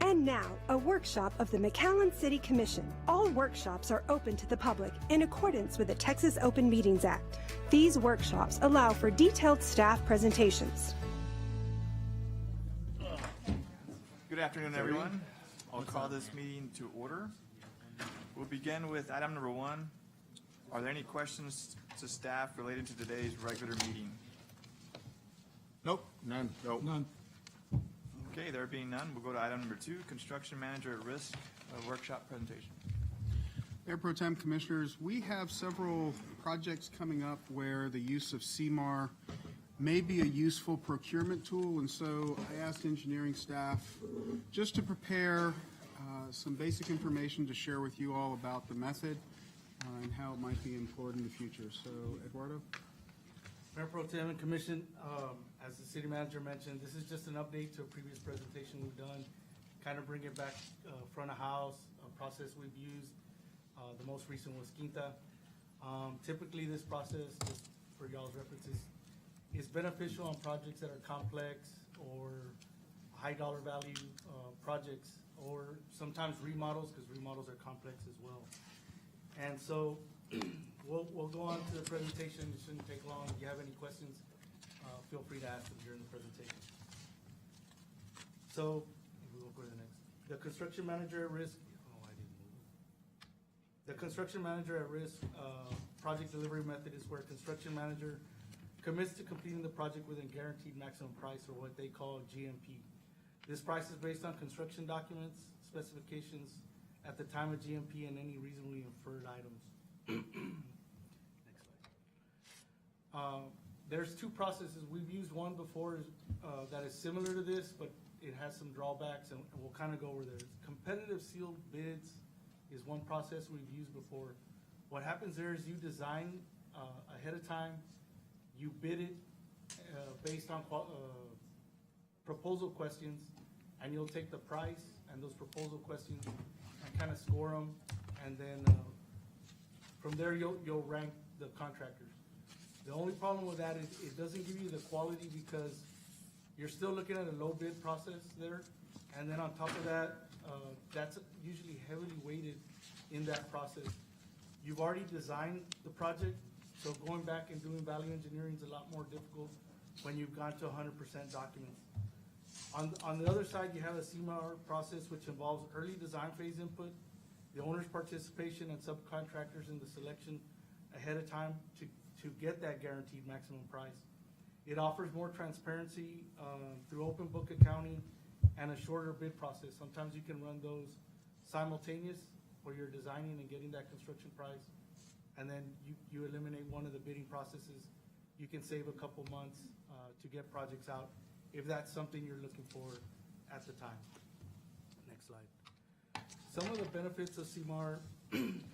And now, a workshop of the McAllen City Commission. All workshops are open to the public in accordance with the Texas Open Meetings Act. These workshops allow for detailed staff presentations. Good afternoon, everyone. I'll call this meeting to order. We'll begin with item number 1. Are there any questions to staff related to today's regular meeting? Nope, none. Nope. None. Okay, there being none, we'll go to item number 2, construction manager at risk, workshop presentation. Mayor Pro Tem, Commissioners, we have several projects coming up where the use of CMAR may be a useful procurement tool, and so I asked engineering staff just to prepare some basic information to share with you all about the method and how it might be employed in the future. So, Eduardo? Mayor Pro Tem and Commission, as the city manager mentioned, this is just an update to a previous presentation we've done, kind of bring it back front of house, a process we've used. The most recent was Quinta. Typically, this process, just for y'all's references, is beneficial on projects that are complex or high dollar value projects, or sometimes remodels, because remodels are complex as well. And so we'll go on to the presentation. It shouldn't take long. If you have any questions, feel free to ask them during the presentation. So we'll go to the next. The construction manager at risk. Oh, I didn't move. The construction manager at risk project delivery method is where a construction manager commits to completing the project within guaranteed maximum price, or what they call GMP. This price is based on construction documents, specifications at the time of GMP, and any reasonably inferred items. Next slide. There's two processes. We've used one before that is similar to this, but it has some drawbacks, and we'll kind of go over there. Competitive sealed bids is one process we've used before. What happens there is you design ahead of time, you bid it based on proposal questions, and you'll take the price and those proposal questions and kind of score them, and then from there you'll rank the contractors. The only problem with that is it doesn't give you the quality, because you're still looking at a low bid process there, and then on top of that, that's usually heavily weighted in that process. You've already designed the project, so going back and doing value engineering is a lot more difficult when you've gone to 100% documents. On the other side, you have a CMAR process, which involves early design phase input, the owner's participation, and subcontractors in the selection ahead of time to get that guaranteed maximum price. It offers more transparency through open book accounting and a shorter bid process. Sometimes you can run those simultaneous, where you're designing and getting that construction price, and then you eliminate one of the bidding processes. You can save a couple months to get projects out, if that's something you're looking for at the time. Next slide. Some of the benefits of CMAR,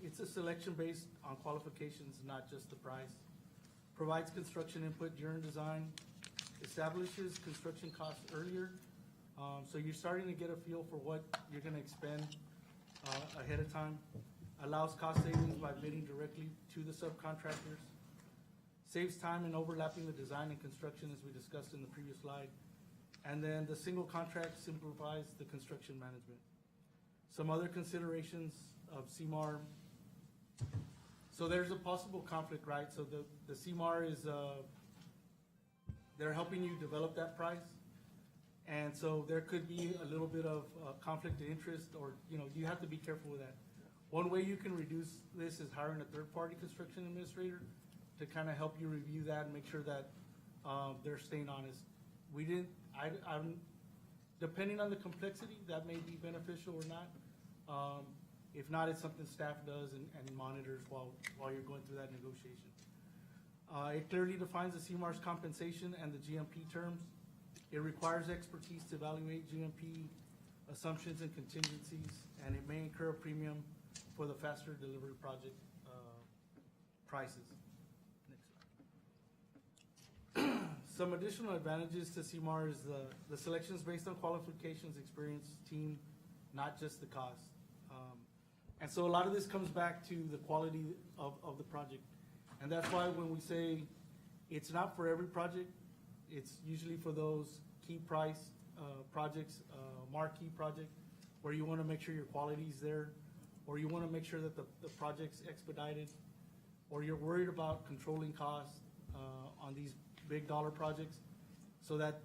it's a selection based on qualifications, not just the price. Provides construction input during design. Establishes construction costs earlier. So you're starting to get a feel for what you're gonna expend ahead of time. Allows cost savings by bidding directly to the subcontractors. Saves time in overlapping the design and construction, as we discussed in the previous slide. And then the single contract simplifies the construction management. Some other considerations of CMAR. So there's a possible conflict, right? So the CMAR is, they're helping you develop that price. And so there could be a little bit of conflict of interest, or, you have to be careful with that. One way you can reduce this is hiring a third-party construction administrator to kind of help you review that and make sure that they're staying honest. I'm depending on the complexity, that may be beneficial or not. If not, it's something staff does and monitors while you're going through that negotiation. It clearly defines the CMAR's compensation and the GMP terms. It requires expertise to evaluate GMP assumptions and contingencies, and it may incur a premium for the faster delivery project prices. Next slide. Some additional advantages to CMAR is the selections based on qualifications, experience, team, not just the cost. And so a lot of this comes back to the quality of the project. And that's why when we say it's not for every project, it's usually for those key price projects, marquee project, where you want to make sure your quality's there, or you want to make sure that the project's expedited, or you're worried about controlling costs on these big dollar projects, so that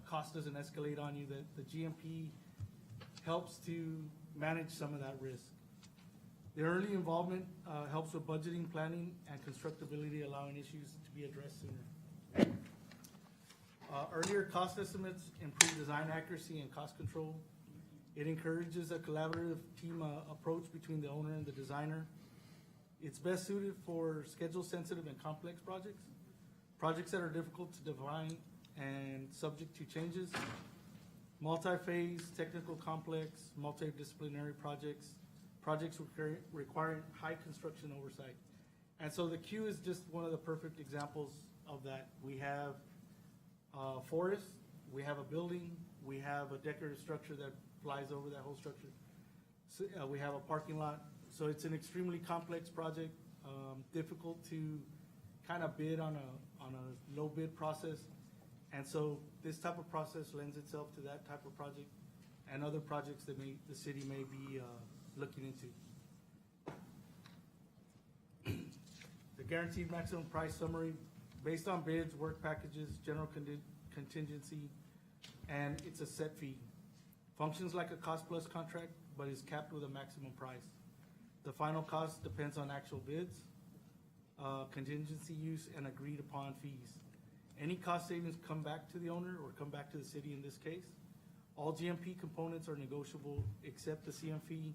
cost doesn't escalate on you, that the GMP helps to manage some of that risk. The early involvement helps with budgeting, planning, and constructability, allowing issues to be addressed sooner. Earlier cost estimates improve design accuracy and cost control. It encourages a collaborative team approach between the owner and the designer. It's best suited for schedule-sensitive and complex projects, projects that are difficult to define and subject to changes, multi-phase, technical complex, multidisciplinary projects, projects requiring high construction oversight. And so the Q is just one of the perfect examples of that. We have forest, we have a building, we have a decorative structure that flies over that whole structure. So, we have a parking lot. So it's an extremely complex project, difficult to kind of bid on a low bid process. And so this type of process lends itself to that type of project and other projects that the city may be looking into. The guaranteed maximum price summary, based on bids, work packages, general contingency, and it's a set fee. Functions like a cost-plus contract, but is capped with a maximum price. The final cost depends on actual bids, contingency use, and agreed-upon fees. Any cost savings come back to the owner or come back to the city in this case. All GMP components are negotiable except the CM fee,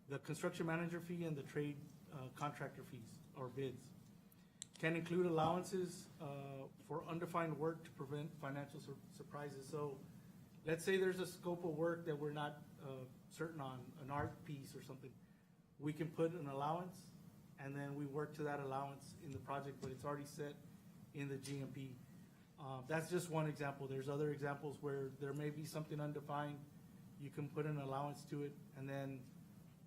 the construction manager fee, and the trade contractor fees or bids. Can include allowances for undefined work to prevent financial surprises. So let's say there's a scope of work that we're not certain on, an art piece or something. We can put an allowance, and then we work to that allowance in the project, but it's already set in the GMP. That's just one example. There's other examples where there may be something undefined. You can put an allowance to it, and then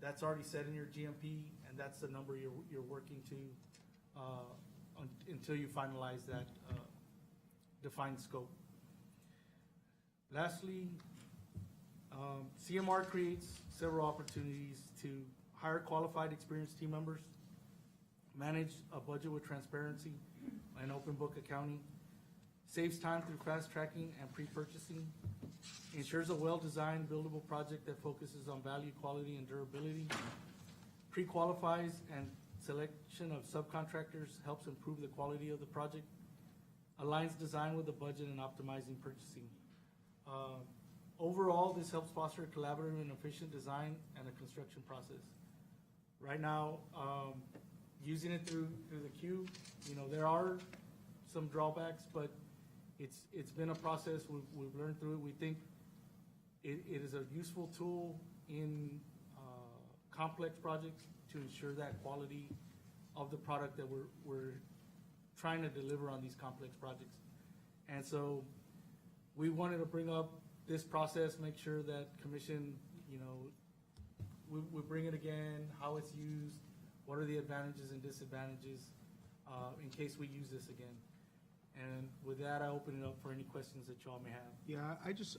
that's already set in your GMP, and that's the number you're working to until you finalize that defined scope. Lastly, CMR creates several opportunities to hire qualified, experienced team members, manage a budget with transparency and open book accounting, saves time through fast tracking and pre-purchasing, ensures a well-designed, buildable project that focuses on value, quality, and durability, pre-qualifies and selection of subcontractors helps improve the quality of the project, aligns design with the budget and optimizing purchasing. Overall, this helps foster a collaborative and efficient design and a construction process. Right now, using it through the queue, there are some drawbacks, but it's been a process. We've learned through it. We think it is a useful tool in complex projects to ensure that quality of the product that we're trying to deliver on these complex projects. And so we wanted to bring up this process, make sure that commission, we bring it again, how it's used, what are the advantages and disadvantages, in case we use this again. And with that, I open it up for any questions that y'all may have. Yeah,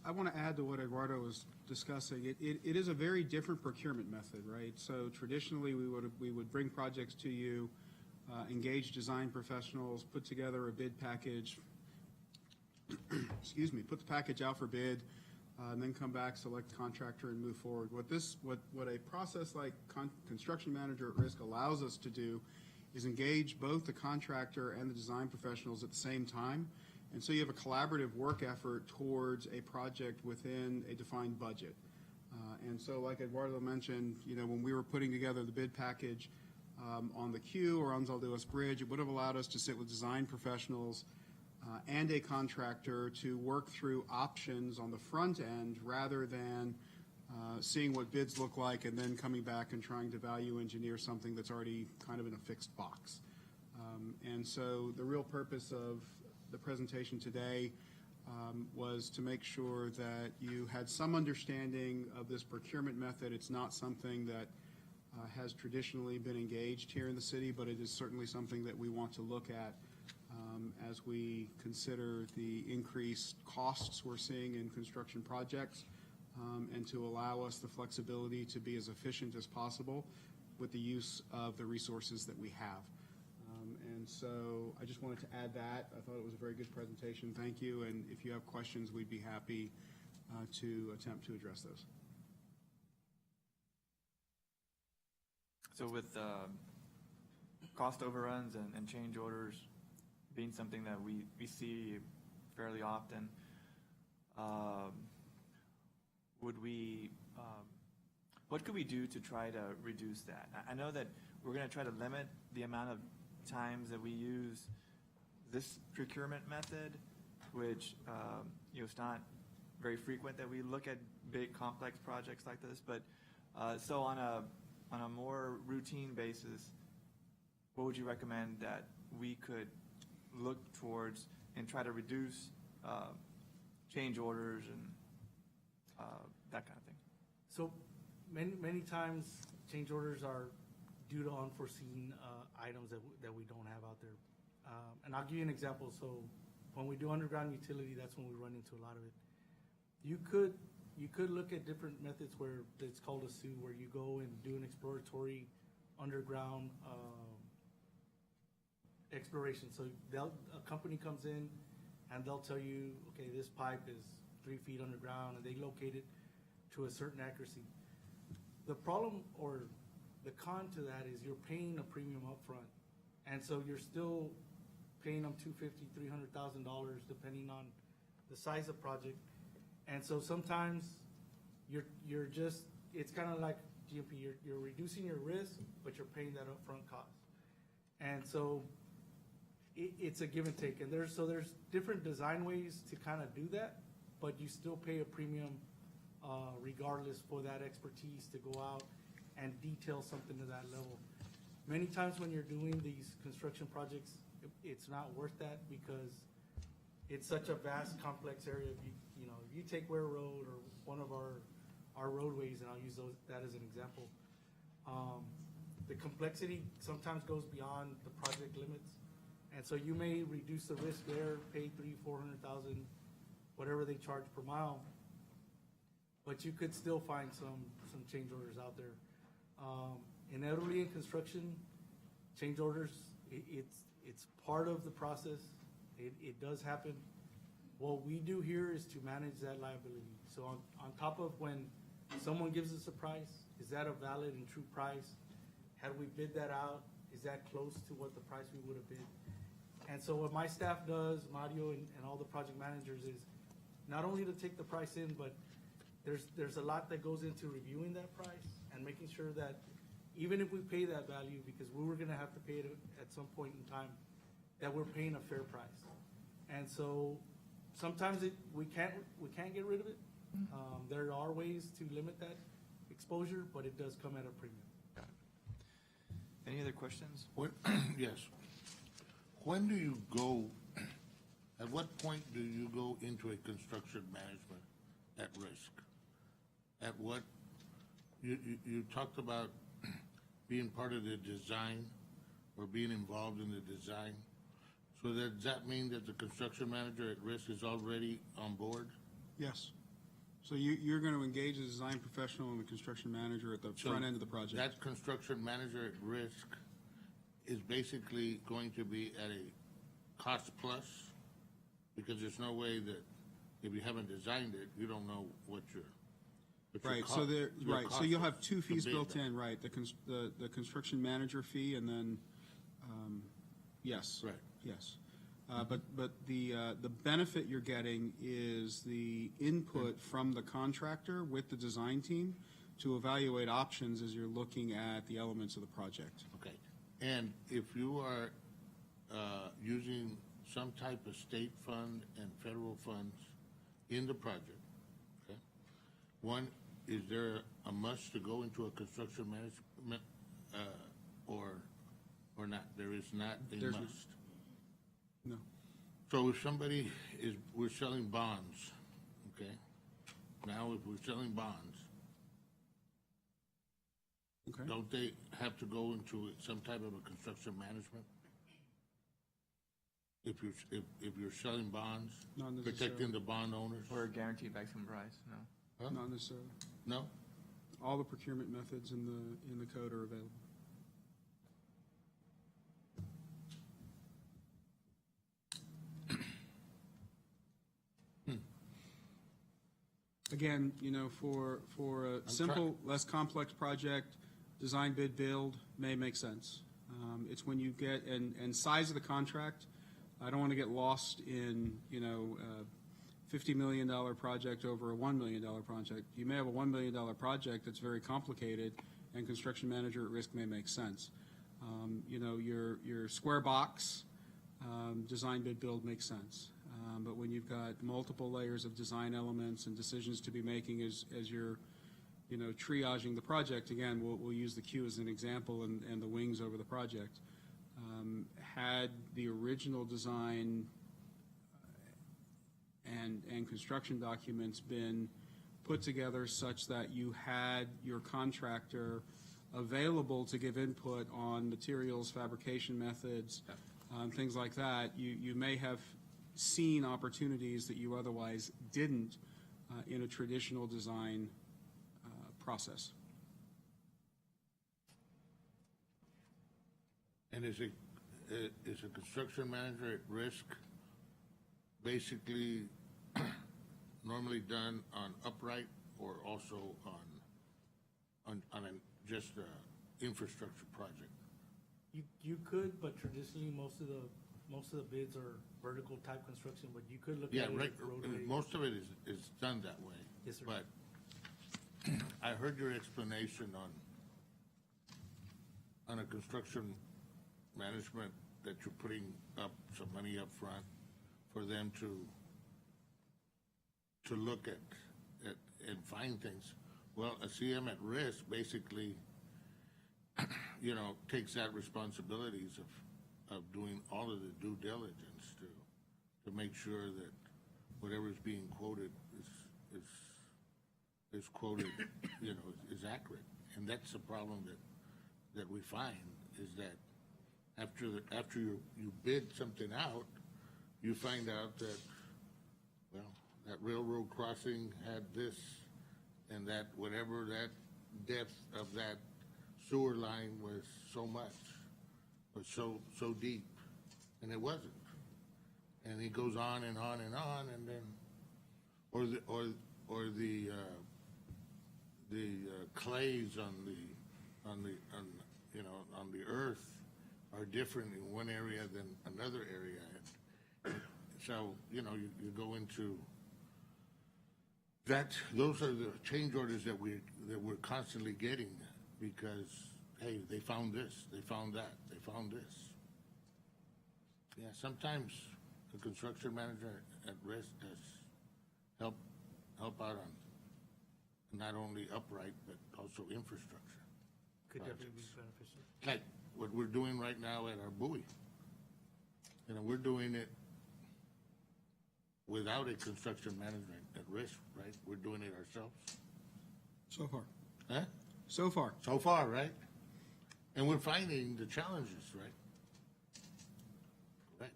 I want to add to what Eduardo was discussing. It is a very different procurement method, right? So traditionally, we would bring projects to you, engage design professionals, put together a bid package, excuse me, put the package out for bid, and then come back, select contractor, and move forward. What a process like construction manager at risk allows us to do is engage both the contractor and the design professionals at the same time. And so you have a collaborative work effort towards a project within a defined budget. And so like Eduardo mentioned, when we were putting together the bid package on the Q or on Zalduas Bridge, it would have allowed us to sit with design professionals and a contractor to work through options on the front end rather than seeing what bids look like and then coming back and trying to value engineer something that's already kind of in a fixed box. And so the real purpose of the presentation today was to make sure that you had some understanding of this procurement method. It's not something that has traditionally been engaged here in the city, but it is certainly something that we want to look at as we consider the increased costs we're seeing in construction projects and to allow us the flexibility to be as efficient as possible with the use of the resources that we have. And so I just wanted to add that. I thought it was a very good presentation. Thank you. And if you have questions, we'd be happy to attempt to address those. So with cost overruns and change orders being something that we see fairly often, what could we do to try to reduce that? I know that we're going to try to limit the amount of times that we use this procurement method, which it's not very frequent that we look at big complex projects like this. But so on a more routine basis, what would you recommend that we could look towards and try to reduce change orders and that kind of thing? So many times, change orders are due to unforeseen items that we don't have out there. And I'll give you an example. So when we do underground utility, that's when we run into a lot of it. You could look at different methods where it's called a SUE, where you go and do an exploratory underground exploration. So a company comes in and they'll tell you, okay, this pipe is 3 feet underground, and they locate it to a certain accuracy. The problem or the con to that is you're paying a premium upfront, and so you're still paying them $250,000, $300,000 depending on the size of project. And so sometimes you're just, it's kind of like GMP, you're reducing your risk, but you're paying that upfront cost. And so it's a give and take, and there's different design ways to kind of do that, but you still pay a premium regardless for that expertise to go out and detail something to that level. Many times when you're doing these construction projects, it's not worth that because it's such a vast, complex area. If you take Ware Road or one of our roadways, and I'll use that as an example, the complexity sometimes goes beyond the project limits. And so you may reduce the risk there, pay $300,000-$400,000, whatever they charge per mile, but you could still find some change orders out there. Inevitably in construction, change orders, it's part of the process. It does happen. What we do here is to manage that liability. So on top of when someone gives us a price, is that a valid and true price? Had we bid that out? Is that close to what the price we would have bid? And so what my staff does, Mario and all the project managers, is not only to take the price in, but there's a lot that goes into reviewing that price and making sure that even if we pay that value, because we were gonna have to pay it at some point in time, that we're paying a fair price. And so sometimes we can't get rid of it. There are ways to limit that exposure, but it does come at a premium. Got it. Any other questions? Yes. When do you go, at what point do you go into a construction management at risk? At what, you talked about being part of the design or being involved in the design. So does that mean that the construction manager at risk is already on board? Yes. So you're going to engage the design professional and the construction manager at the front end of the project. That construction manager at risk is basically going to be at a cost plus, because there's no way that if you haven't designed it, you don't know what your Right, cost- so your cost so you'll have is two to fees bid built that. in, right? The construction manager fee, and then, yes. Right. Yes. But the benefit you're getting is the input from the contractor with the design team to evaluate options as you're looking at the elements of the project. Okay, and if you are using some type of state fund and federal funds in the project, okay? One, is there a must to go into a construction management, or not? There is not a There's no- must. No. So if somebody we're selling bonds, okay? Now, if we're selling bonds, Okay. don't they have to go into some type of a construction management? If you're selling bonds, Not protecting necessarily. the bond owners? Or a guaranteed maximum price? No. Huh? Not necessarily. No? All the procurement methods in the code are available. Again, for a simple, less complex project, design, bid, build may make sense. It's when you get, and size of the contract, I don't want to get lost in, $50 million project over a $1 million project. You may have a $1 million project that's very complicated, and construction manager at risk may make sense. Your square box, design, bid, build makes sense. But when you've got multiple layers of design elements and decisions to be making as you're, triaging the project, again, we'll use the queue as an example and the wings over the project. Had the original design and construction documents been put together such that you had your contractor available to give input on materials, fabrication methods, things like that, you may have seen opportunities that you otherwise didn't in a traditional design process. And is a construction manager at risk basically normally done on upright or also on just a infrastructure project? You could, but traditionally, most of the bids are vertical type construction, but you could look Yeah, at it right. as roadway. Most of it is done that way. Yes, sir. But I heard your explanation on a construction management that you're putting up some money up front for them to look at and find things. Well, a CM at risk basically, takes that responsibilities of doing all of the due diligence to make sure that whatever is being quoted is quoted, is accurate. And that's the problem that we find is that after you bid something out, you find out that, well, that railroad crossing had this and that whatever that depth of that sewer line was so much, was so deep, and it wasn't. And it goes on and on and on, and then, or the clays on the earth are different in one area than another area. And so, you go into that. Those are the change orders that we're constantly getting because, hey, they found this, they found that, they found this. Yeah, sometimes the construction manager at risk does help out on not only upright but also infrastructure. Could definitely be beneficial. Like what we're doing right now at our buoy. We're doing it without a construction management at risk, right? We're doing it ourselves. So far. Huh? So far. So far, right? And we're finding the challenges, right? Right.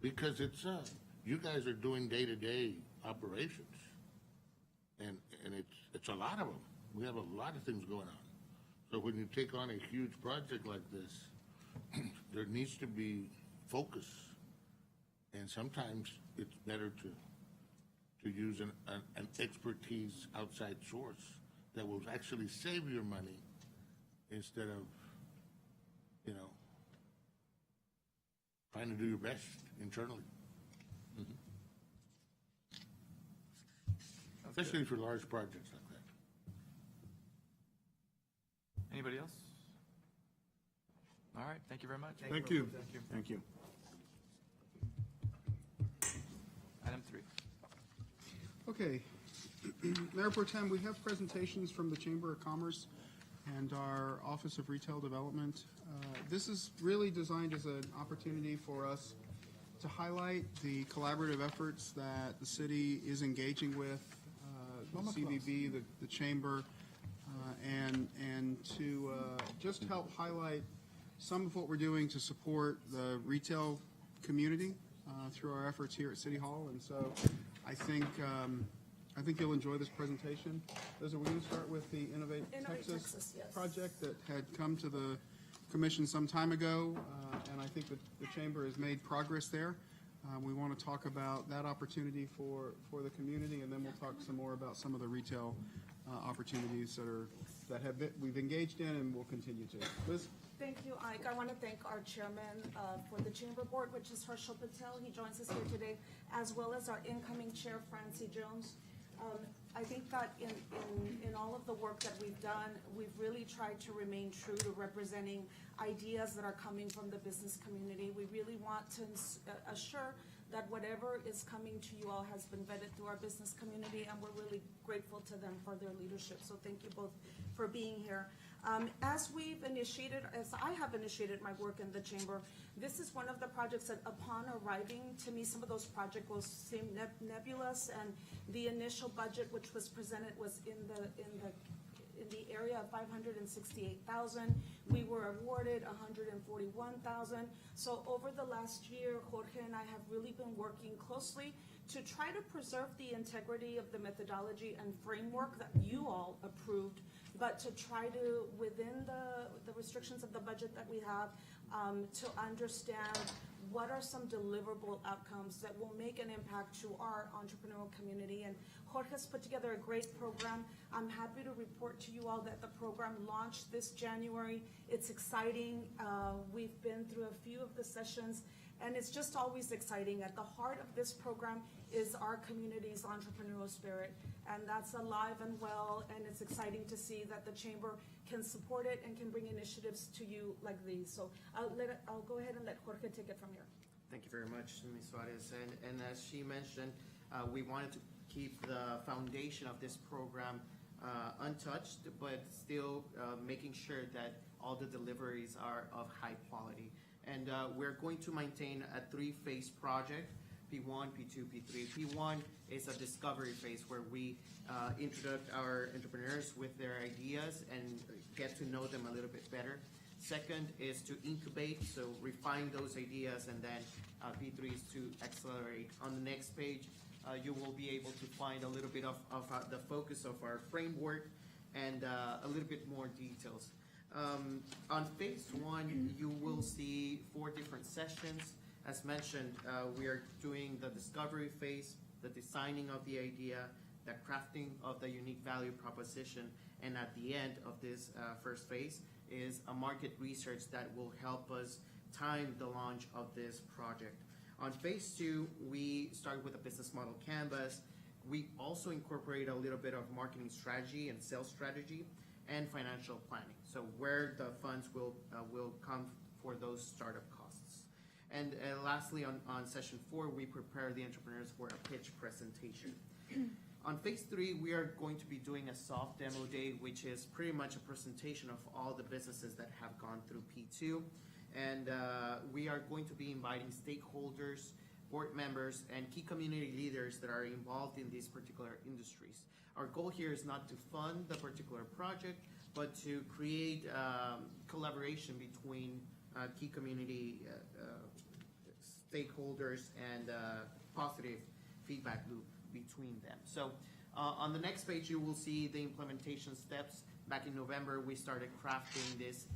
Because it's, you guys are doing day-to-day operations. And it's a lot of them. We have a lot of things going on. So when you take on a huge project like this, there needs to be focus. And sometimes it's better to use an expertise outside source that will actually save your money instead of, trying to do your best internally. Especially for large projects like that. Anybody else? All right, thank you very much. Thank you. Thank you. Thank you. Item 3. Okay. Mayor Pro Tem, we have presentations from the Chamber of Commerce and our Office of Retail Development. This is really designed as an opportunity for us to highlight the collaborative efforts that the city is engaging with, the CVB, the Chamber, and to just help highlight some of what we're doing to support the retail community through our efforts here at City Hall. And so I think I think you'll enjoy this presentation. Liz, are we going to start with the Innovate Innovate Texas Texas, yes. project that had come to the commission some time ago, and I think that the chamber has made progress there. We want to talk about that opportunity for the community, and then we'll talk some more about some of the retail opportunities we've engaged in and will continue to. Liz? Thank you, Ike. I want to thank our chairman for the chamber board, which is Herschel Patel. He joins us here today, as well as our incoming chair, Francie Jones. I think that in all of the work that we've done, we've really tried to remain true to representing ideas that are coming from the business community. We really want to assure that whatever is coming to you all has been vetted through our business community, and we're really grateful to them for their leadership. So thank you both for being here. As I have initiated my work in the chamber, this is one of the projects that upon arriving, to me, some of those projects will seem nebulous, and the initial budget which was presented was in the area of $568,000. We were awarded $141,000. So over the last year, Jorge and I have really been working closely to try to preserve the integrity of the methodology and framework that you all approved, but to try to, within the restrictions of the budget that we have, to understand what are some deliverable outcomes that will make an impact to our entrepreneurial community. And Jorge's put together a great program. I'm happy to report to you all that the program launched this January. It's exciting. We've been through a few of the sessions, and it's just always exciting. At the heart of this program is our community's entrepreneurial spirit, and that's alive and well, and it's exciting to see that the chamber can support it and can bring initiatives to you like these. So I'll go ahead and let Jorge take it from here. Thank you very much, Ms. Suarez. And as she mentioned, we wanted to keep the foundation of this program untouched, but still making sure that all the deliveries are of high quality. And we're going to maintain a three-phase project: P1, P2, P3. P1 is a discovery phase where we introduce our entrepreneurs with their ideas and get to know them a little bit better. Second is to incubate, so refine those ideas, and then P3 is to accelerate. On the next page, you will be able to find a little bit of the focus of our framework and a little bit more details. On phase one, you will see 4 different sessions. As mentioned, we are doing the discovery phase, the designing of the idea, the crafting of the unique value proposition, and at the end of this first phase is a market research that will help us time the launch of this project. On phase 2, we start with a business model canvas. We also incorporate a little bit of marketing strategy and sales strategy and financial planning, so where the funds will come for those startup costs. And lastly, on session 4, we prepare the entrepreneurs for a pitch presentation. On phase 3, we are going to be doing a soft demo day, which is pretty much a presentation of all the businesses that have gone through P2. And we are going to be inviting stakeholders, board members, and key community leaders that are involved in these particular industries. Our goal here is not to fund the particular project, but to create collaboration between key community stakeholders and positive feedback loop between them. So on the next page, you will see the implementation steps. Back in November, we started crafting this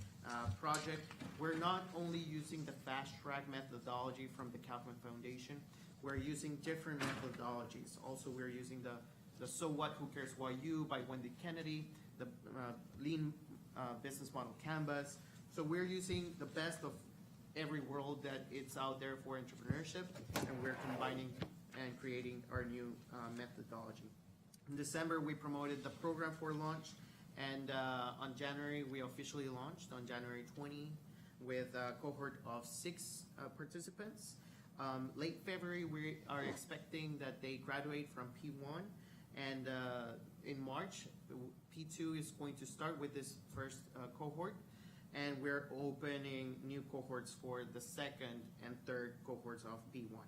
project. We're not only using the fast track methodology from the Kaufman Foundation, we're using different methodologies. Also, we're using the So What, Who Cares Why You by Wendy Kennedy, the Lean Business Model Canvas. So we're using the best of every world that it's out there for entrepreneurship, and we're combining and creating our new methodology. In December, we promoted the program for launch, and on January, we officially launched on January 20 with a cohort of 6 participants. Late February, we are expecting that they graduate from P1, and in March, P2 is going to start with this first cohort, and we're opening new cohorts for the second and third cohorts of P1.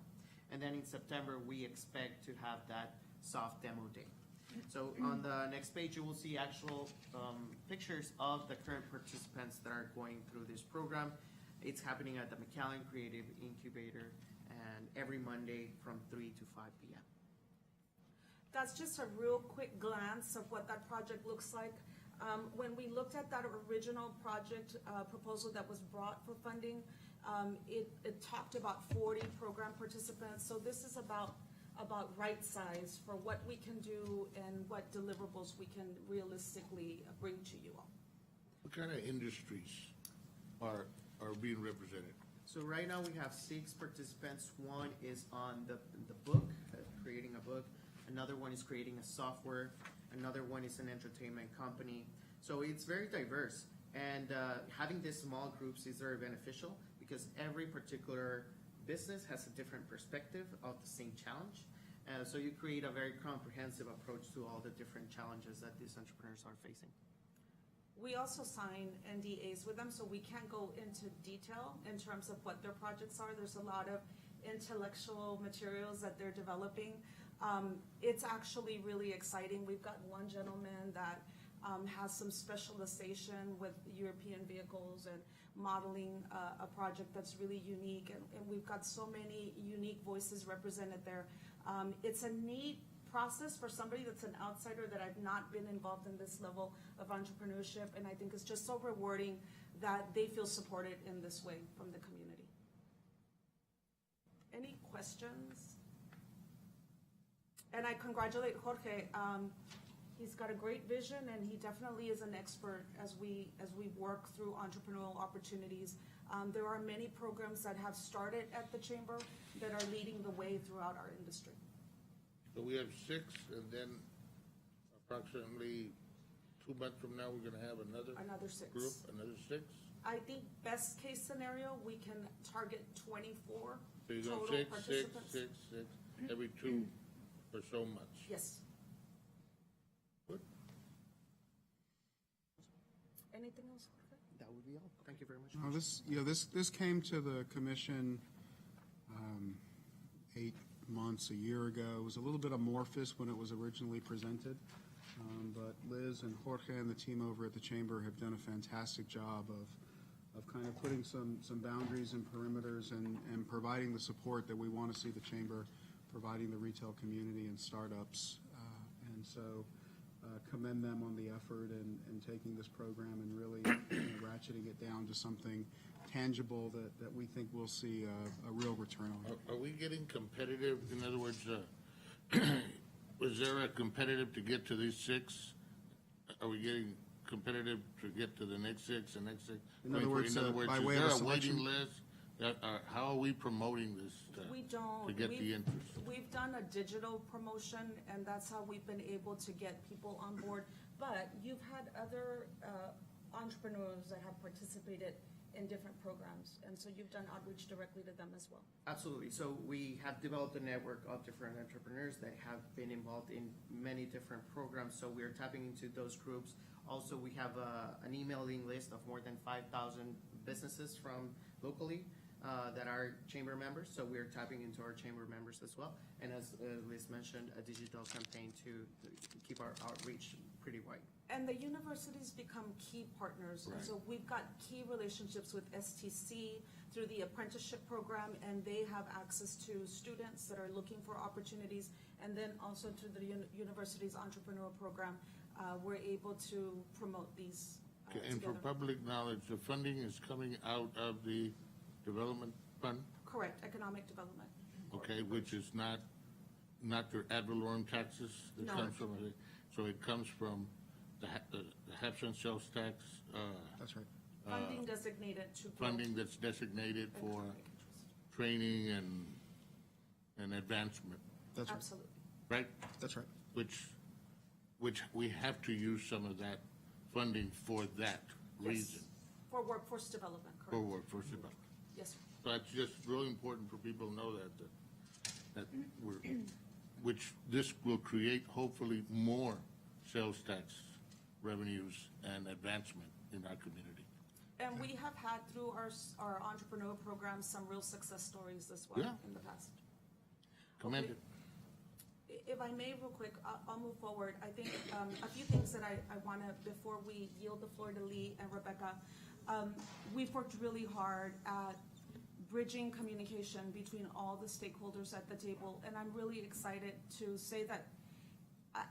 And then in September, we expect to have that soft demo day. So on the next page, you will see actual pictures of the current participants that are going through this program. It's happening at the McAllen Creative Incubator, and every Monday from 3 to 5 p.m. That's just a real quick glance of what that project looks like. When we looked at that original project proposal that was brought for funding, it talked about 40 program participants. So this is about right size for what we can do and what deliverables we can realistically bring to you all. What kind of industries are being represented? So right now we have 6 participants. One is on the book, creating a book. Another one is creating a software. Another one is an entertainment company. So it's very diverse. And having these small groups is very beneficial because every particular business has a different perspective of the same challenge. So you create a very comprehensive approach to all the different challenges that these entrepreneurs are facing. We also sign NDAs with them, so we can't go into detail in terms of what their projects are. There's a lot of intellectual materials that they're developing. It's actually really exciting. We've got one gentleman that has some specialization with European vehicles and modeling a project that's really unique, and we've got so many unique voices represented there. It's a neat process for somebody that's an outsider that I've not been involved in this level of entrepreneurship, and I think it's just so rewarding that they feel supported in this way from the community. Any questions? And I congratulate Jorge. He's got a great vision, and he definitely is an expert as we work through entrepreneurial opportunities. There are many programs that have started at the Chamber that are leading the way throughout our industry. So we have 6, and then approximately 2 months from now, we're gonna have Another 6. group, another 6? I think best case scenario, we can target 24 So you go total 6, 6, participants. 6, 6, every 2 or so months. Yes. Good. Anything else, Jorge? That would be all. Thank you very much. This came to the commission 8 months, a year ago. It was a little bit amorphous when it was originally presented, but Liz and Jorge and the team over at the Chamber have done a fantastic job of kind of putting some boundaries and perimeters and providing the support that we want to see the Chamber providing the retail community and startups. And so commend them on the effort and taking this program and really ratcheting it down to something tangible that we think we'll see a real return on. Are we getting competitive? In other words, was there a competitive to get to these 6? Are we getting competitive to get to the next 6 and next 6? In other words, by way is of there a a waiting selection? list? How are we promoting this We don't. to get the interest? We've done a digital promotion, and that's how we've been able to get people on board. But you've had other entrepreneurs that have participated in different programs, and so you've done outreach directly to them as well. Absolutely. So we have developed a network of different entrepreneurs that have been involved in many different programs. So we're tapping into those groups. Also, we have an emailing list of more than 5,000 businesses from locally that are Chamber members. So we're tapping into our Chamber members as well. And as Liz mentioned, a digital campaign to keep our outreach pretty wide. And the universities become key partners. And so we've got key relationships with STC through the apprenticeship program, and they have access to students that are looking for opportunities. And then also through the university's entrepreneur program, we're able to promote these Okay, and for together. public knowledge, the funding is coming out of the development fund, Correct, economic development. okay, which is not their ad valorem taxes? That No. comes from it. So it comes from the Habs sales tax, That's right. Funding designated to grow funding that's designated for economic interest. training and advancement, That's right. Absolutely. right? That's right. Which we have to use some of that funding for that Yes. reason, For workforce development, for correct? workforce development. Yes, sir. So it's just really important for people to know that we're, which this will create hopefully more sales tax revenues and advancement in our community. And we have had through our entrepreneur program, some real success stories as well Yeah. in the past. Commended. If I may, real quick, I'll move forward. I think a few things that I want to, before we yield the floor to Lee and Rebecca, we've worked really hard at bridging communication between all the stakeholders at the table, and I'm really excited to say that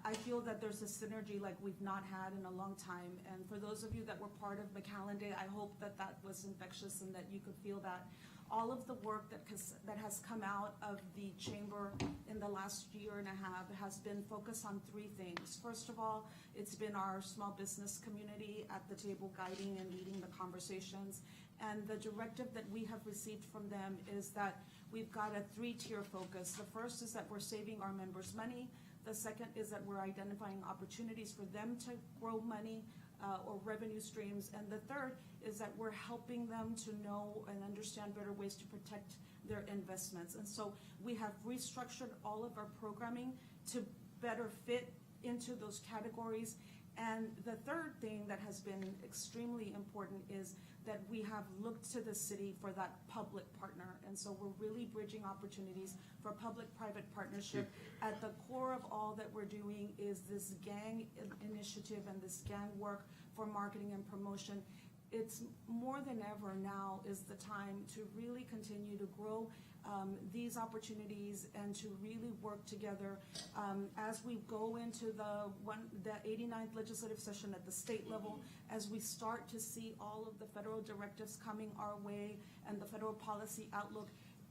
I feel that there's a synergy like we've not had in a long time. And for those of you that were part of McAllen Day, I hope that that was infectious and that you could feel that. All of the work that has come out of the chamber in the last year and a half has been focused on three things. First of all, it's been our small business community at the table guiding and leading the conversations. And the directive that we have received from them is that we've got a three-tier focus. The first is that we're saving our members money. The second is that we're identifying opportunities for them to grow money or revenue streams. And the third is that we're helping them to know and understand better ways to protect their investments. And so we have restructured all of our programming to better fit into those categories. And the third thing that has been extremely important is that we have looked to the city for that public partner. And so we're really bridging opportunities for public-private partnership. At the core of all that we're doing is this gang initiative and this gang work for marketing and promotion. It's more than ever now is the time to really continue to grow these opportunities and to really work together as we go into the 89th legislative session at the state level, as we start to see all of the federal directives coming our way and the federal policy outlook.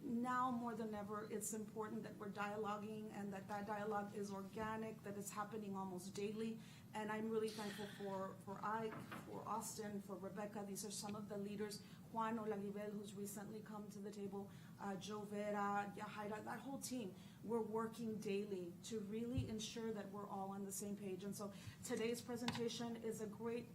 Now more than ever, it's important that we're dialoguing and that dialogue is organic, that it's happening almost daily. And I'm really thankful for Ike, for Austin, for Rebecca. These are some of the leaders. Juan Olagibel, who's recently come to the table, Joe Vera, Yahaira, that whole team. We're working daily to really ensure that we're all on the same page. And so today's presentation is a great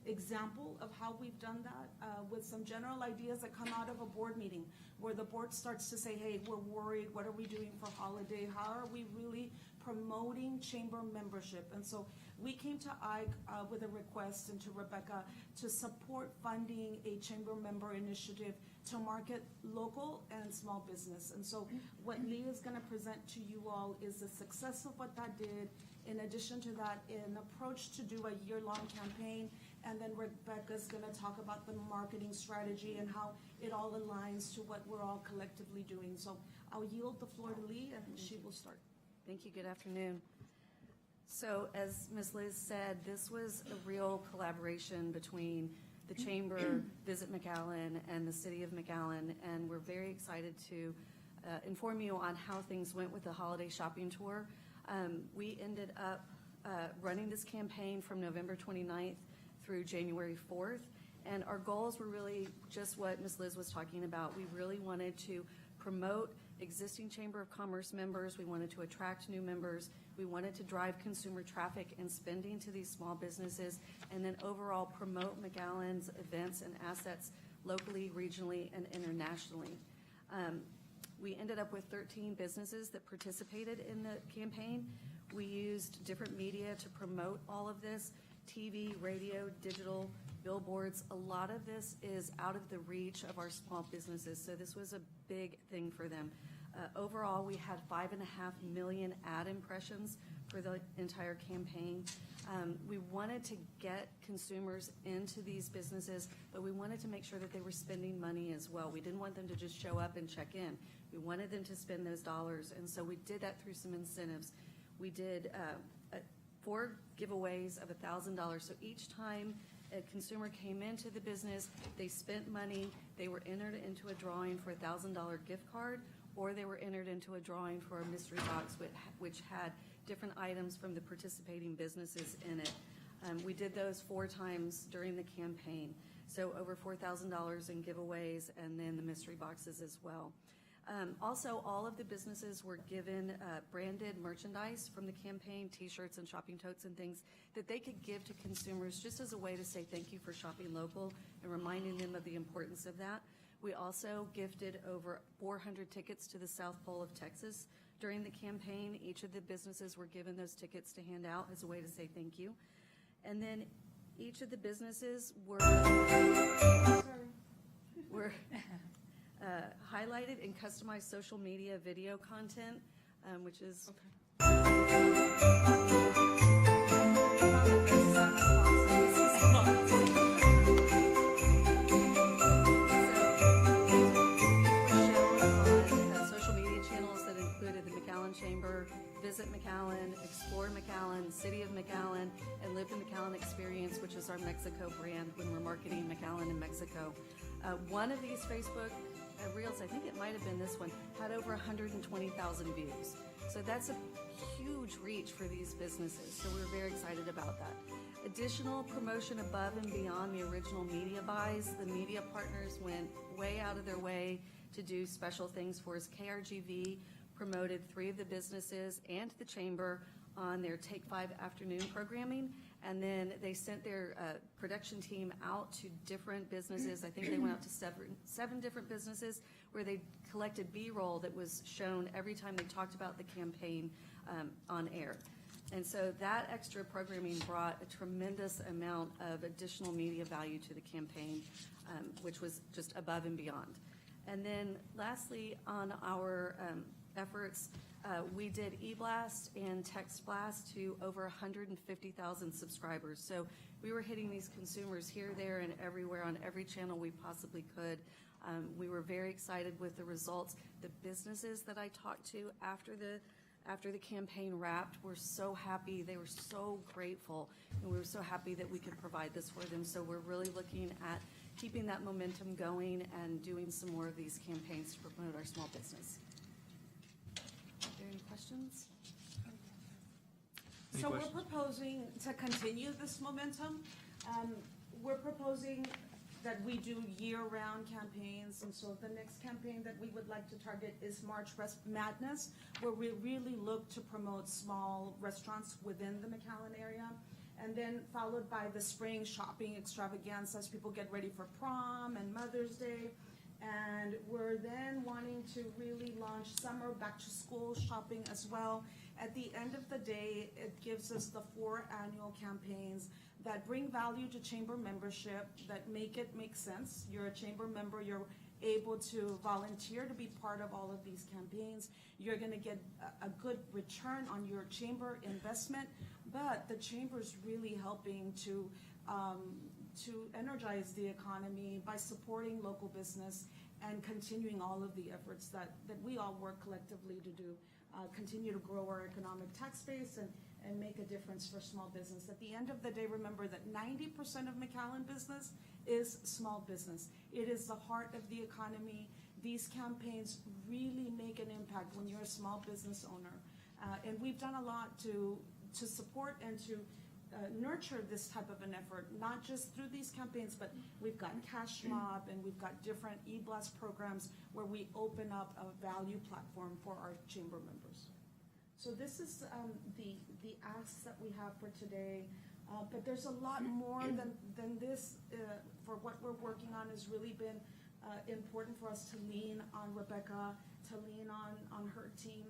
example of how we've done that with some general ideas that come out of a board meeting where the board starts to say, hey, we're worried, what are we doing for holiday? How are we really promoting chamber membership? And so we came to Ike with a request and to Rebecca to support funding a chamber member initiative to market local and small business. And so what Lee is gonna present to you all is the success of what that did. In addition to that, an approach to do a year-long campaign, and then Rebecca's gonna talk about the marketing strategy and how it all aligns to what we're all collectively doing. So I'll yield the floor to Lee and she will start. Thank you. Good afternoon. So as Ms. Liz said, this was a real collaboration between the Chamber, Visit McAllen, and the City of McAllen, and we're very excited to inform you on how things went with the holiday shopping tour. We ended up running this campaign from November 29th through January 4th, and our goals were really just what Ms. Liz was talking about. We really wanted to promote existing Chamber of Commerce members. We wanted to attract new members. We wanted to drive consumer traffic and spending to these small businesses, and then overall promote McAllen's events and assets locally, regionally, and internationally. We ended up with 13 businesses that participated in the campaign. We used different media to promote all of this: TV, radio, digital, billboards. A lot of this is out of the reach of our small businesses, so this was a big thing for them. Overall, we had 5.5 million ad impressions for the entire campaign. We wanted to get consumers into these businesses, but we wanted to make sure that they were spending money as well. We didn't want them to just show up and check in. We wanted them to spend those dollars, and so we did that through some incentives. We did 4 giveaways of $1,000. So each time a consumer came into the business, they spent money, they were entered into a drawing for a $1,000 gift card, or they were entered into a drawing for a mystery box which had different items from the participating businesses in it. We did those 4 times during the campaign. So over $4,000 in giveaways, and then the mystery boxes as well. Also, all of the businesses were given branded merchandise from the campaign, T-shirts and shopping totes and things that they could give to consumers just as a way to say thank you for shopping local and reminding them of the importance of that. We also gifted over 400 tickets to the South Pole of Texas during the campaign. Each of the businesses were given those tickets to hand out as a way to say thank you. And then each of the businesses were highlighted in customized social media video content, which is social media channels that included the McAllen Chamber, Visit McAllen, Explore McAllen, is our Mexico brand when we're marketing McAllen in Mexico. One of these Facebook Reels, I think it might have been this one, had over 120,000 views. So that's a huge reach for these businesses. So we're very excited about that. Additional promotion above and beyond the original media buys. The media partners went way out of their way to do special things for us. KRGV promoted 3 of the businesses and the chamber on their Take 5 afternoon programming. And then they sent their production team out to different businesses. I think they went out to seven different businesses where they collected B-roll that was shown every time they talked about the campaign on air. And so that extra programming brought a tremendous amount of additional media value to the campaign, which was just above and beyond. And then lastly, on our efforts, we did e-blast and text blast to over 150,000 subscribers. So we were hitting these consumers here, there, and everywhere on every channel we possibly could. We were very excited with the results. The businesses that I talked to after the campaign wrapped were so happy. They were so grateful, and we were so happy that we could provide this for them. So we're really looking at keeping that momentum going and doing some more of these campaigns to promote our small business. Are there any questions? Any So we're questions? proposing to continue this momentum. We're proposing that we do year-round campaigns, and so the next campaign that we would like to target is March Madness, where we really look to promote small restaurants within the McAllen area, and then followed by the spring shopping extravaganza as people get ready for prom and Mother's Day. And we're then wanting to really launch summer back-to-school shopping as well. At the end of the day, it gives us the 4 annual campaigns that bring value to chamber membership, that make it make sense. You're a chamber member, you're able to volunteer to be part of all of these campaigns. You're gonna get a good return on your chamber investment, but the chamber's really helping to energize the economy by supporting local business and continuing all of the efforts that we all work collectively to do, continue to grow our economic tax base and make a difference for small business. At the end of the day, remember that 90% of McAllen business is small business. It is the heart of the economy. These campaigns really make an impact when you're a small business owner. And we've done a lot to support and to nurture this type of an effort, not just through these campaigns, but we've got Cash Mob and we've got different e-blast programs where we open up a value platform for our chamber members. So this is the asks that we have for today, but there's a lot more than this. For what we're working on has really been important for us to lean on Rebecca, to lean on her team,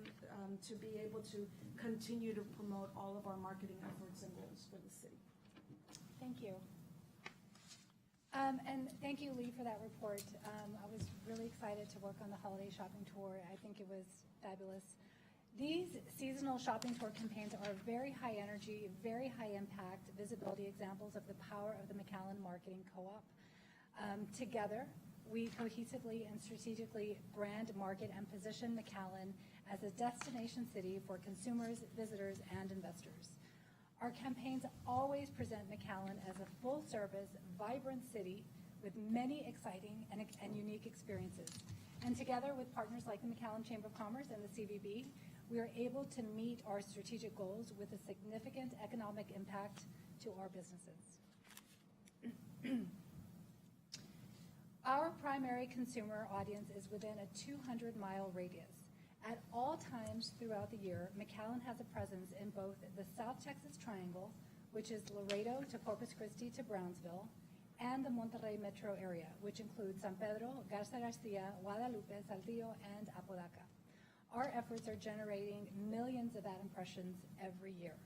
to be able to continue to promote all of our marketing efforts and goals for the city. Thank you. And thank you, Lee, for that report. I was really excited to work on the holiday shopping tour. I think it was fabulous. These seasonal shopping tour campaigns are very high energy, very high impact visibility examples of the power of the McAllen Marketing Co-op. Together, we cohesively and strategically brand, market, and position McAllen as a destination city for consumers, visitors, and investors. Our campaigns always present McAllen as a full-service, vibrant city with many exciting and unique experiences. And together with partners like the McAllen Chamber of Commerce and the CVB, we are able to meet our strategic goals with a significant economic impact to our businesses. Our primary consumer audience is within a 200-mile radius. At all times throughout the year, McAllen has a presence in both the South Texas Triangle, which is Laredo to Corpus Christi to Brownsville, and the Monterrey metro area, which includes San Pedro, Garza Garcia, Guadalupe, Saltillo, and Apodaca. Our efforts are generating millions of ad impressions every year.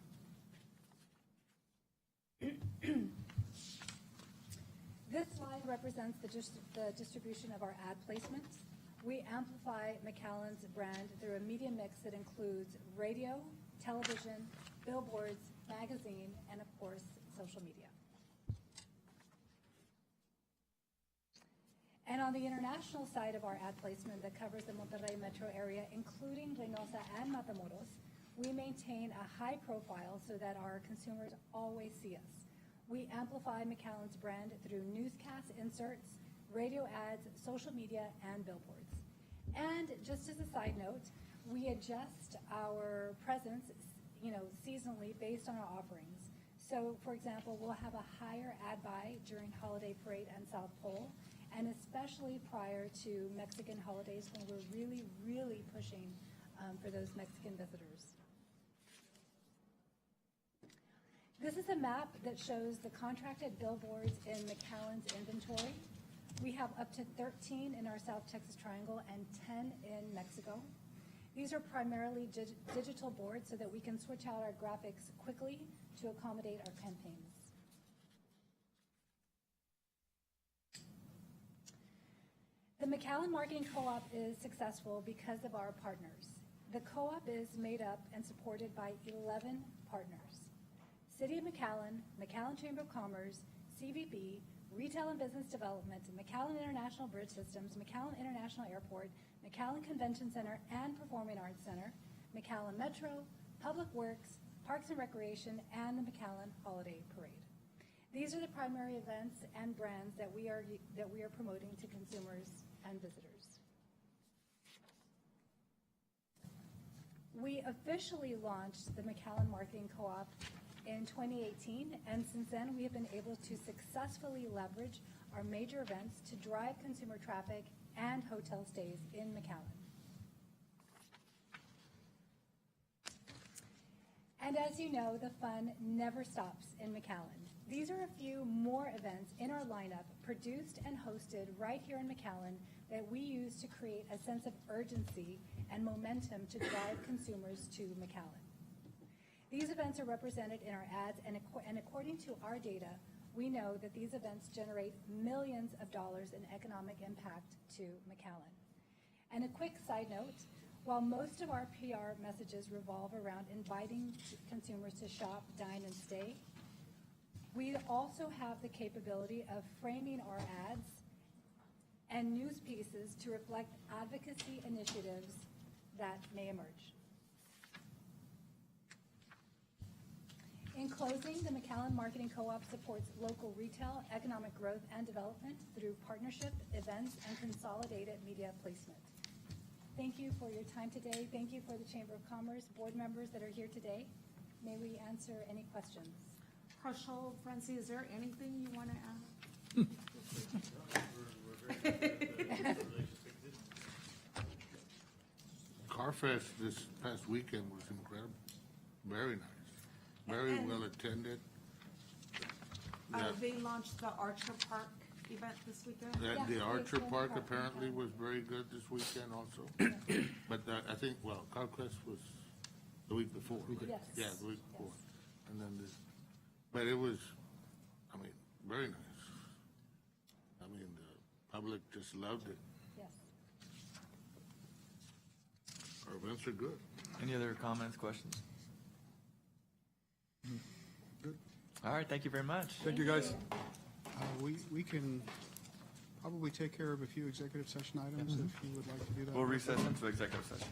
This slide represents the distribution of our ad placements. We amplify McAllen's brand through a media mix that includes radio, television, billboards, magazine, and of course, social media. And on the international side of our ad placement that covers the Monterrey metro area, including Reynosa and Matamoros, we maintain a high profile so that our consumers always see us. We amplify McAllen's brand through newscast inserts, radio ads, social media, and billboards. And just as a side note, we adjust our presence, seasonally based on our offerings. So, for example, we'll have a higher ad buy during Holiday Parade and South Pole, and especially prior to Mexican holidays when we're really, really pushing for those Mexican visitors. This is a map that shows the contracted billboards in McAllen's inventory. We have up to 13 in our South Texas Triangle and 10 in Mexico. These are primarily digital boards so that we can switch out our graphics quickly to accommodate our campaigns. The McAllen Marketing Co-op is successful because of our partners. The co-op is made up and supported by 11 partners. City of McAllen, McAllen Chamber of Commerce, CVB, Retail and Business Development, McAllen International Bridge Systems, McAllen International Airport, McAllen Convention Center and Performing Arts Center, McAllen Metro, Public Works, Parks and Recreation, and the McAllen Holiday Parade. These are the primary events and brands that we are promoting to consumers and visitors. We officially launched the McAllen Marketing Co-op in 2018, and since then we have been able to successfully leverage our major events to drive consumer traffic and hotel stays in McAllen. And as you know, the fun never stops in McAllen. These are a few more events in our lineup produced and hosted right here in McAllen that we use to create a sense of urgency and momentum to drive consumers to McAllen. These events are represented in our ads, and according to our data, we know that these events generate millions of dollars in economic impact to McAllen. And a quick side note, while most of our PR messages revolve around inviting consumers to shop, dine, and stay, we also have the capability of framing our ads and news pieces to reflect advocacy initiatives that may emerge. In closing, the McAllen Marketing Co-op supports local retail, economic growth, and development through partnership, events, and consolidated media placement. Thank you for your time today. Thank you for the Chamber of Commerce board members that are here today. May we answer any questions? Herschel, Francie, is there anything you want to add? Carfest this past weekend was incredible. Very nice. Very And- well attended. Yeah. They launched the Archer Park event this weekend. The Yeah, Archer it's Park been apparently was very good this weekend also. But I think, well, CarQuest was the week before, right? Yes. Yeah, the week before. And then this, but it was, very nice. The public just loved it. Yes. Our events are good. Any other comments, questions? All right, thank you very much. Thank you, guys. We can probably take care of a few executive session items if you would like to do that. We'll recess into executive session.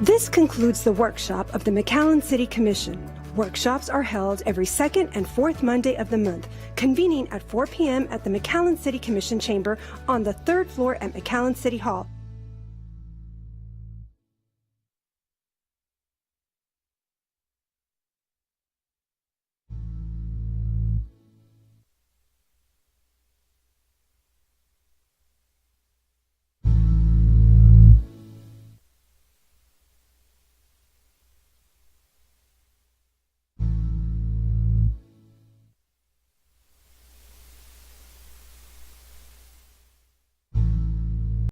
This concludes the workshop of the McAllen City Commission. Workshops are held every second and fourth Monday of the month, convening at 4 p.m. at the McAllen City Commission Chamber on the third floor at McAllen City Hall.